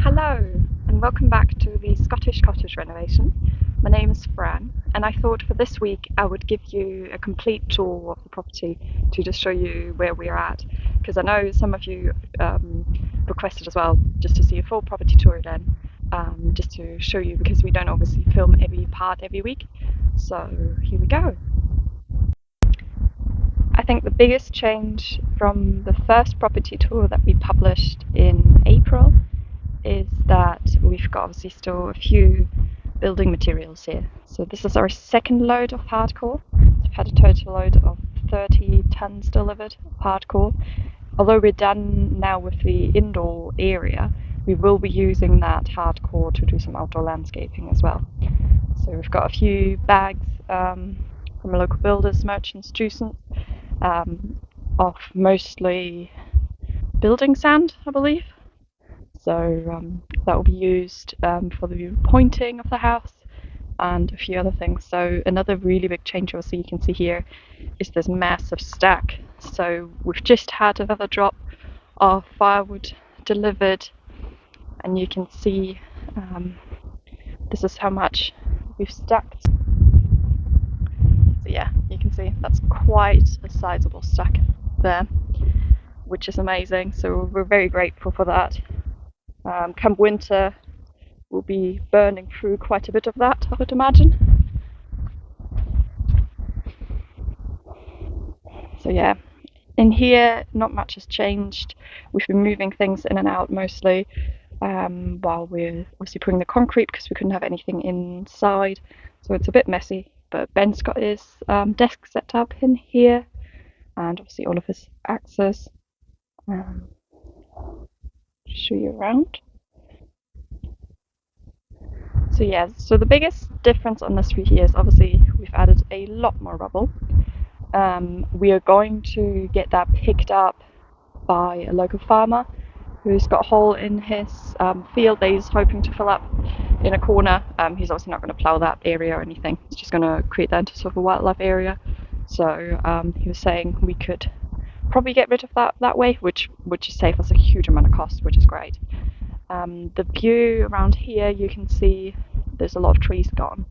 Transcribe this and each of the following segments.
Hello and welcome back to the Scottish cottage renovation. My name is Fran and I thought for this week I would give you a complete tour of the property to just show you where we're at, because I know some of you requested as well just to see a full property tour then, just to show you, because we don't obviously film every part every week. So here we go. I think the biggest change from the first property tour that we published in April is that we've got obviously still a few building materials here. So this is our second load of hardcore. We've had a total load of 30 tons delivered of hardcore. Although we're done now with the indoor area, we will be using that hardcore to do some outdoor landscaping as well. So we've got a few bags from a local builders, merchants, Jusons, of mostly building sand, I believe. So that will be used for the pointing of the house and a few other things. So another really big change obviously you can see here is this massive stack. So we've just had another drop of firewood delivered, and you can see this is how much we've stacked. So yeah, you can see that's quite a sizable stack there, which is amazing. So we're very grateful for that. Come winter, we'll be burning through quite a bit of that, I would imagine. So yeah, in here not much has changed. We've been moving things in and out mostly while we're obviously putting the concrete, because we couldn't have anything inside, so it's a bit messy. But Ben's got his desk set up in here, and obviously all of his access. Show you around. So yeah, so the biggest difference on this view here is obviously we've added a lot more rubble. We are going to get that picked up by a local farmer who's got a hole in his field that he's hoping to fill up in a corner. He's obviously not going to plough that area or anything. He's just going to create that into sort of a wildlife area. So he was saying we could probably get rid of that way, which would just save us a huge amount of cost, which is great. The view around here, you can see there's a lot of trees gone.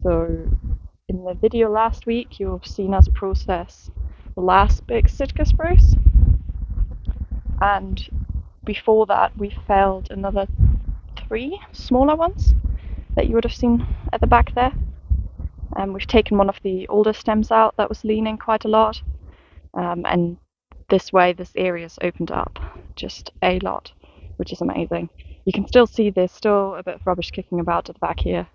So in the video last week, you've seen us process the last big Sitka spruce, and before that we felled another 3 smaller ones that you would have seen at the back there. We've taken one of the older stems out that was leaning quite a lot, and this way this area's opened up just a lot, which is amazing. You can still see there's still a bit of rubbish kicking about at the back here.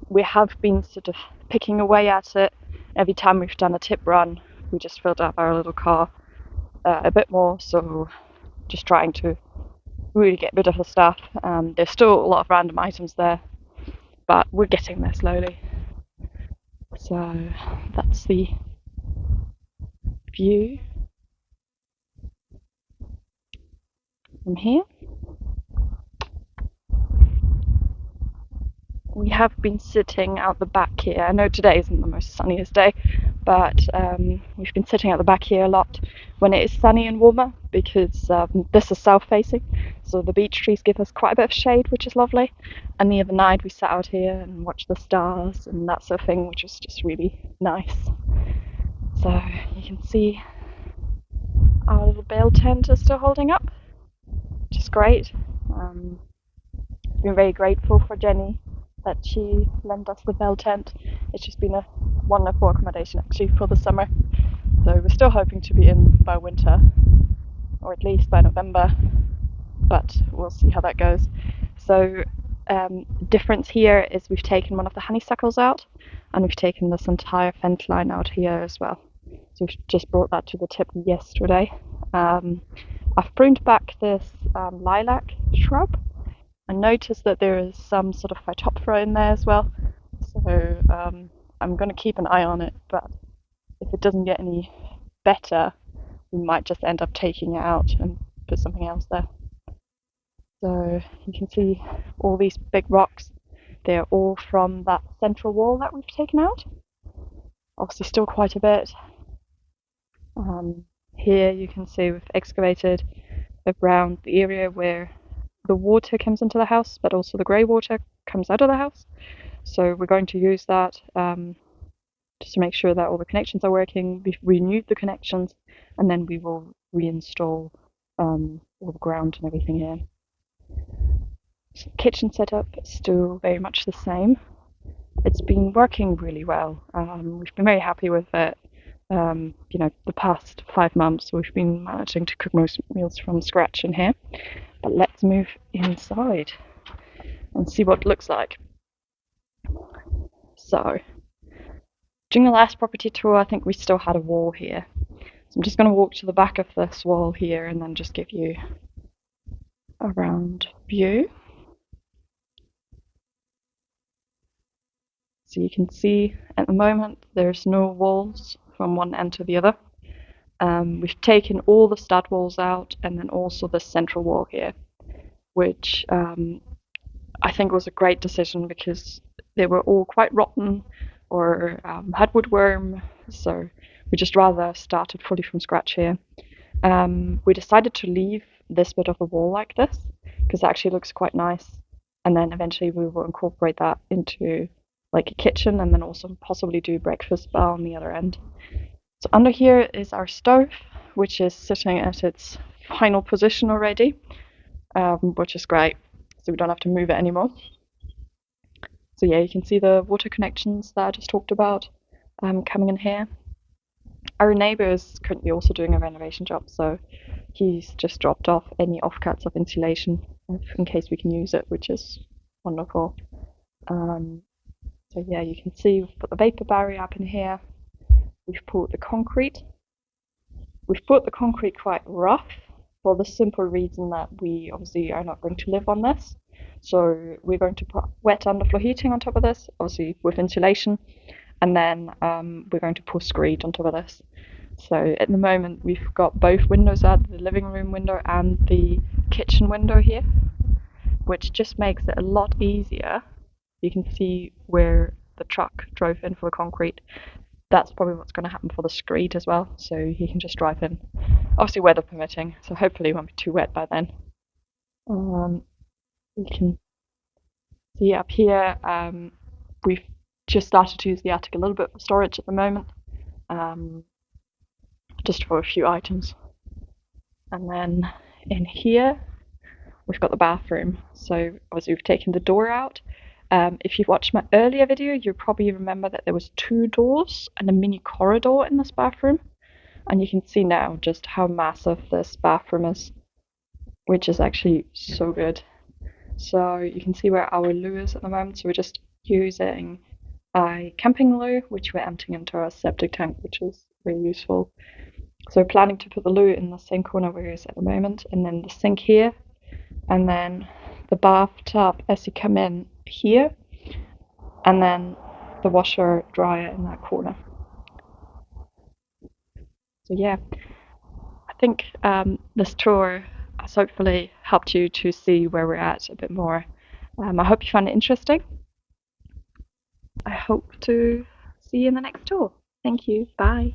We have been sort of picking away at it. Every time we've done a tip run, we just filled up our little car a bit more, so just trying to really get rid of the stuff. There's still a lot of random items there, but we're getting there slowly. So that's the view from here. We have been sitting out the back here. I know today isn't the most sunniest day, but we've been sitting out the back here a lot when it is sunny and warmer, because this is south facing, so the beech trees give us quite a bit of shade, which is lovely. And the other night we sat out here and watched the stars and that sort of thing, which was just really nice. So you can see our little bale tent is still holding up, which is great. I've been very grateful for Jenny that she lent us the bell tent. It's just been a wonderful accommodation actually for the summer. So we're still hoping to be in by winter, or at least by November, but we'll see how that goes. So the difference here is we've taken one of the honeysuckles out, and we've taken this entire fence line out here as well. So we've just brought that to the tip yesterday. I've pruned back this lilac shrub. I noticed that there is some sort of phytophthora in there as well, so I'm going to keep an eye on it, but if it doesn't get any better, we might just end up taking it out and put something else there. So you can see all these big rocks, they're all from that central wall that we've taken out. Obviously still quite a bit. Here you can see we've excavated around the area where the water comes into the house, but also the grey water comes out of the house. So we're going to use that just to make sure that all the connections are working. We've renewed the connections, and then we will reinstall all the ground and everything here. So the kitchen setup is still very much the same. It's been working really well. We've been very happy with it. The past 5 months we've been managing to cook most meals from scratch in here. But let's move inside and see what it looks like. So, during the last property tour, I think we still had a wall here. So I'm just going to walk to the back of this wall here and then just give you a round view. So you can see at the moment there's no walls from one end to the other. We've taken all the stud walls out and then also the central wall here, which I think was a great decision because they were all quite rotten or had woodworm, so we just rather started fully from scratch here. We decided to leave this bit of the wall like this because it actually looks quite nice, and then eventually we will incorporate that into like a kitchen and then also possibly do breakfast bar on the other end. So under here is our stove, which is sitting at its final position already, which is great, so we don't have to move it anymore. So yeah, you can see the water connections that I just talked about coming in here. Our neighbour is currently also doing a renovation job, so he's just dropped off any offcuts of insulation in case we can use it, which is wonderful. So yeah, you can see we've put the vapor barrier up in here. We've poured the concrete. We've put the concrete quite rough for the simple reason that we obviously are not going to live on this. So we're going to put wet underfloor heating on top of this, obviously with insulation, and then we're going to pour screed on top of this. So at the moment we've got both windows out, the living room window and the kitchen window here, which just makes it a lot easier. You can see where the truck drove in for the concrete. That's probably what's going to happen for the screed as well, so he can just drive in. Obviously weather permitting, so hopefully it won't be too wet by then. You can see up here, we've just started to use the attic a little bit for storage at the moment, just for a few items. And then in here, we've got the bathroom. So obviously we've taken the door out. If you've watched my earlier video, you probably remember that there was 2 doors and a mini corridor in this bathroom. And you can see now just how massive this bathroom is, which is actually so good. So you can see where our loo is at the moment. So we're just using a camping loo, which we're emptying into our septic tank, which is very useful. So we're planning to put the loo in the same corner where it is at the moment, and then the sink here, and then the bathtub as you come in here, and then the washer dryer in that corner. So yeah, I think this tour has hopefully helped you to see where we're at a bit more. I hope you found it interesting. I hope to see you in the next tour. Thank you. Bye.